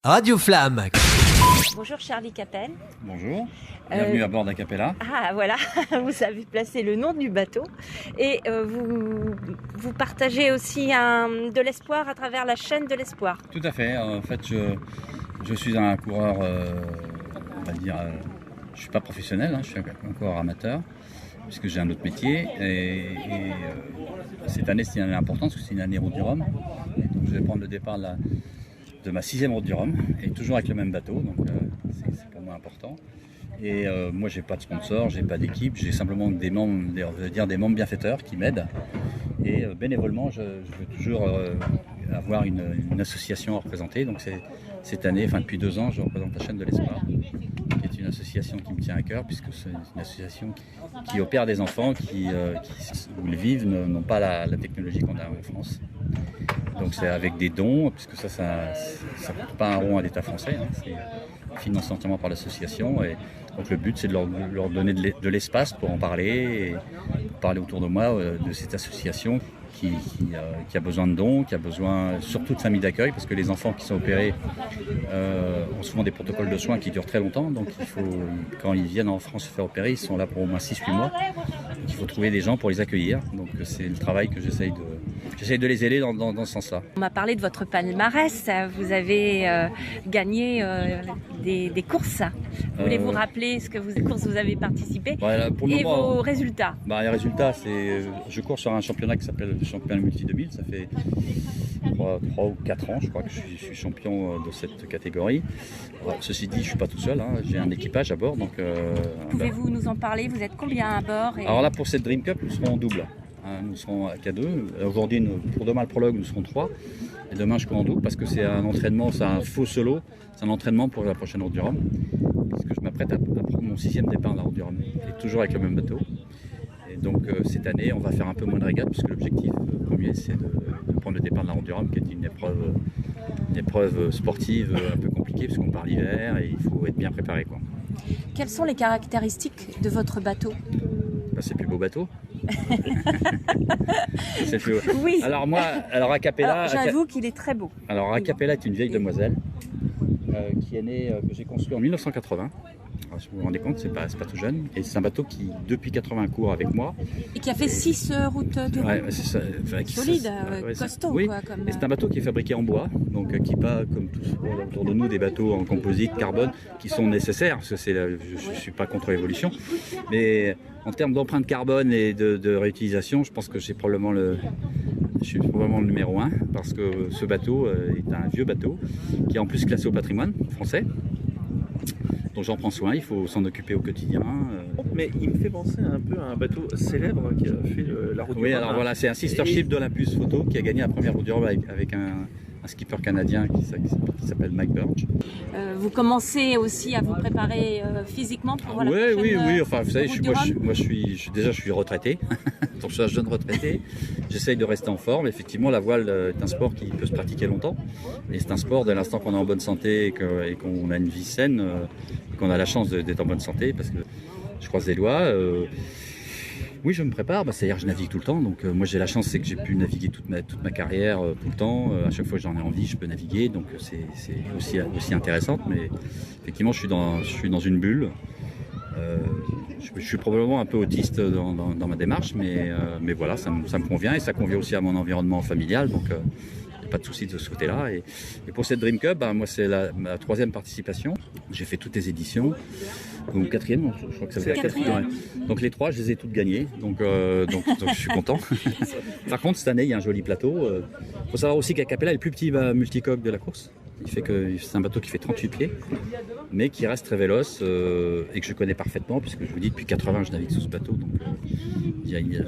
Radio Flamme. Bonjour Charlie Capel. Bonjour, bienvenue à bord d'Acapella. Ah voilà, vous avez placé le nom du bateau et vous partagez aussi de l'espoir à travers la chaîne de l'espoir. Tout à fait, en fait je suis un coureur, on va dire, je ne suis pas professionnel, je suis un coureur amateur puisque j'ai un autre métier et cette année c'est une année importante parce que c'est une année Route du Rhum. Donc je vais prendre le départ de ma 6e Route du Rhum et toujours avec le même bateau, donc c'est pour moi important. Et moi j'ai pas de sponsor, j'ai pas d'équipe, j'ai simplement des membres bienfaiteurs qui m'aident. Et bénévolement je veux toujours avoir une association à représenter. Donc cette année, depuis 2 ans, je représente la chaîne de l'espoir, qui est une association qui me tient à cœur puisque c'est une association qui opère des enfants qui où ils vivent n'ont pas la technologie qu'on a en France. Donc c'est avec des dons, puisque ça coûte pas un rond à l'État français, c'est financé entièrement par l'association. Et donc le but c'est de leur donner de l'espace pour en parler, et pour parler autour de moi de cette association qui a besoin de dons, qui a besoin surtout de familles d'accueil, parce que les enfants qui sont opérés ont souvent des protocoles de soins qui durent très longtemps. Donc quand ils viennent en France se faire opérer, ils sont là pour au moins 6-8 mois. Il faut trouver des gens pour les accueillir. Donc c'est le travail que j'essaye de les aider dans ce sens-là. On m'a parlé de votre palmarès, vous avez gagné des courses. Voulez-vous rappeler les courses vous avez participé et vos résultats? Les résultats, je cours sur un championnat qui s'appelle le championnat multi 2000, ça fait 3 ou 4 ans je crois que je suis champion de cette catégorie. Ceci dit, je ne suis pas tout seul, j'ai un équipage à bord. Pouvez-vous nous en parler? Vous êtes combien à bord? Alors là, pour cette Dream Cup, nous serons en double. Nous serons qu'à 2. Aujourd'hui, pour demain le prologue, nous serons 3. Et demain, je cours en double parce que c'est un entraînement, c'est un faux solo. C'est un entraînement pour la prochaine Route du Rhum. Parce que je m'apprête à prendre mon 6e départ de la Route du Rhum. Et toujours avec le même bateau. Et donc cette année, on va faire un peu moins de régates puisque l'objectif premier, c'est de prendre le départ de la Route du Rhum, qui est une épreuve sportive un peu compliquée parce qu'on part l'hiver et il faut être bien préparé, quoi. Quelles sont les caractéristiques de votre bateau? C'est le plus beau bateau. C'est le plus beau. Oui. Alors Acapella. J'avoue qu'il est très beau. Alors Acapella est une vieille demoiselle qui est née, que j'ai construit en 1980. Alors, si vous vous rendez compte, c'est pas tout jeune. Et c'est un bateau qui, depuis 80, court avec moi. Et qui a fait 6 routes de ouais, c'est ça, solide, costaud. Oui. Quoi, Et c'est un bateau qui est fabriqué en bois, donc qui pas comme tous autour de nous des bateaux en composite, carbone, qui sont nécessaires, parce que je ne suis pas contre l'évolution. Mais en termes d'empreinte carbone et de réutilisation, je pense que je suis probablement le numéro 1, parce que ce bateau est un vieux bateau, qui est en plus classé au patrimoine français. Donc j'en prends soin, il faut s'en occuper au quotidien. Mais il me fait penser un peu à un bateau célèbre qui a fait la Route du Rhum. Oui, alors voilà, c'est un sister ship d'Olympus Photo qui a gagné la première Route du Rhum avec un skipper canadien qui s'appelle Mike Burge. Vous commencez aussi à vous préparer physiquement pour la prochaine Oui. Enfin, vous savez, je suis retraité, donc je suis un jeune retraité. J'essaye de rester en forme. Effectivement, la voile est un sport qui peut se pratiquer longtemps. Et c'est un sport, dès l'instant qu'on est en bonne santé et qu'on a une vie saine, qu'on a la chance d'être en bonne santé, parce que je croise les doigts. Oui, je me prépare, c'est-à-dire que je navigue tout le temps. Donc moi j'ai la chance, c'est que j'ai pu naviguer toute ma carrière tout le temps. À chaque fois que j'en ai envie, je peux naviguer. Donc c'est aussi intéressant. Mais effectivement, je suis dans une bulle. Je suis probablement un peu autiste dans ma démarche, mais voilà, ça me convient et ça convient aussi à mon environnement familial. Donc pas de soucis de ce côté-là. Et pour cette Dream Cup, moi c'est ma 3e participation. J'ai fait toutes les éditions. Donc 4e, je crois que ça fait la 4e. Donc les 3, je les ai toutes gagnées. Donc je suis content. Par contre, cette année, il y a un joli plateau. Il faut savoir aussi qu'Acapella est le plus petit multicoque de la course. Il fait que c'est un bateau qui fait 38 pieds, mais qui reste très véloce et que je connais parfaitement, puisque je vous dis depuis 80 je navigue sur ce bateau. Donc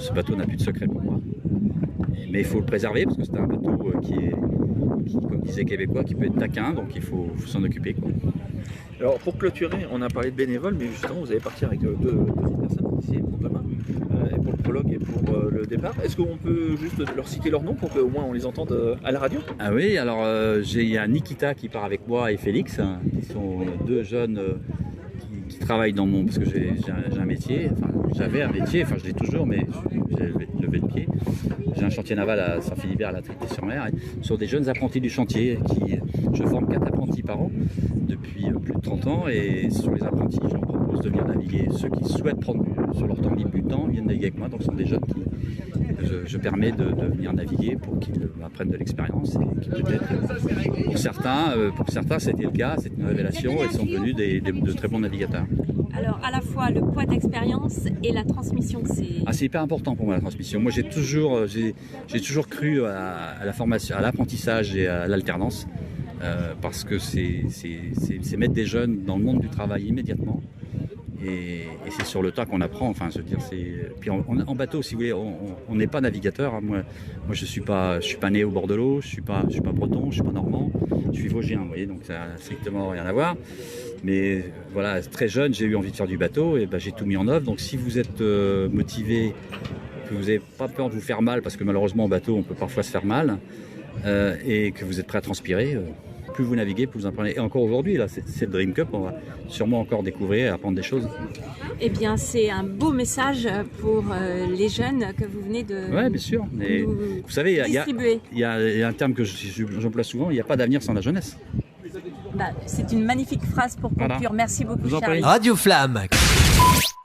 ce bateau n'a plus de secret pour moi. Mais il faut le préserver parce que c'est un bateau qui, comme disait Québécois, qui peut être taquin, donc il faut s'en occuper, quoi. Alors pour clôturer, on a parlé de bénévoles, mais justement vous allez partir avec deux autres personnes ici pour demain, et pour le prologue et pour le départ. Est-ce qu'on peut juste leur citer leur nom pour qu'au moins on les entende à la radio? Ah oui, alors il y a Nikita qui part avec moi et Félix, qui sont 2 jeunes qui travaille dans mon... Parce que j'ai un métier, enfin j'avais un métier, enfin je l'ai toujours, mais j'ai levé le pied. J'ai un chantier naval à Saint-Philibert, à la Trinité-sur-Mer, ce sont des jeunes apprentis du chantier je forme 4 apprentis par an depuis plus de 30 ans, et sur les apprentis, je leur propose de venir naviguer. Ceux qui souhaitent prendre sur leur temps libre du temps viennent naviguer avec moi, donc ce sont des jeunes qui je permets de venir naviguer pour qu'ils apprennent de l'expérience, et qui peut-être, pour certains c'était le cas, c'est une révélation, et ils sont devenus de très bons navigateurs. Alors à la fois le poids d'expérience et la transmission, c'est hyper important pour moi, la transmission. Moi j'ai toujours cru à la formation, à l'apprentissage et à l'alternance, parce que c'est mettre des jeunes dans le monde du travail immédiatement. Et c'est sur le tas qu'on apprend. Enfin, je veux dire, puis en bateau, si vous voulez, on n'est pas navigateur. Hein. Moi, je suis pas né au bord de l'eau. Je suis pas breton, je suis pas normand. Je suis vosgien, vous voyez. Donc ça n'a strictement rien à voir. Mais voilà, très jeune, j'ai eu envie de faire du bateau, et j'ai tout mis en œuvre. Donc si vous êtes motivé, que vous n'avez pas peur de vous faire mal, parce que malheureusement en bateau, on peut parfois se faire mal, et que vous êtes prêt à transpirer. Plus vous naviguez, plus vous en prenez. Et encore aujourd'hui, là, c'est le Dream Cup, on va sûrement encore découvrir et apprendre des choses. Eh bien, c'est un beau message pour les jeunes que vous venez de bien sûr. Mais vous savez, il y a un terme que j'emploie souvent, il n'y a pas d'avenir sans la jeunesse. C'est une magnifique phrase pour conclure. Voilà. Merci beaucoup, Charlie. Radio Flamme.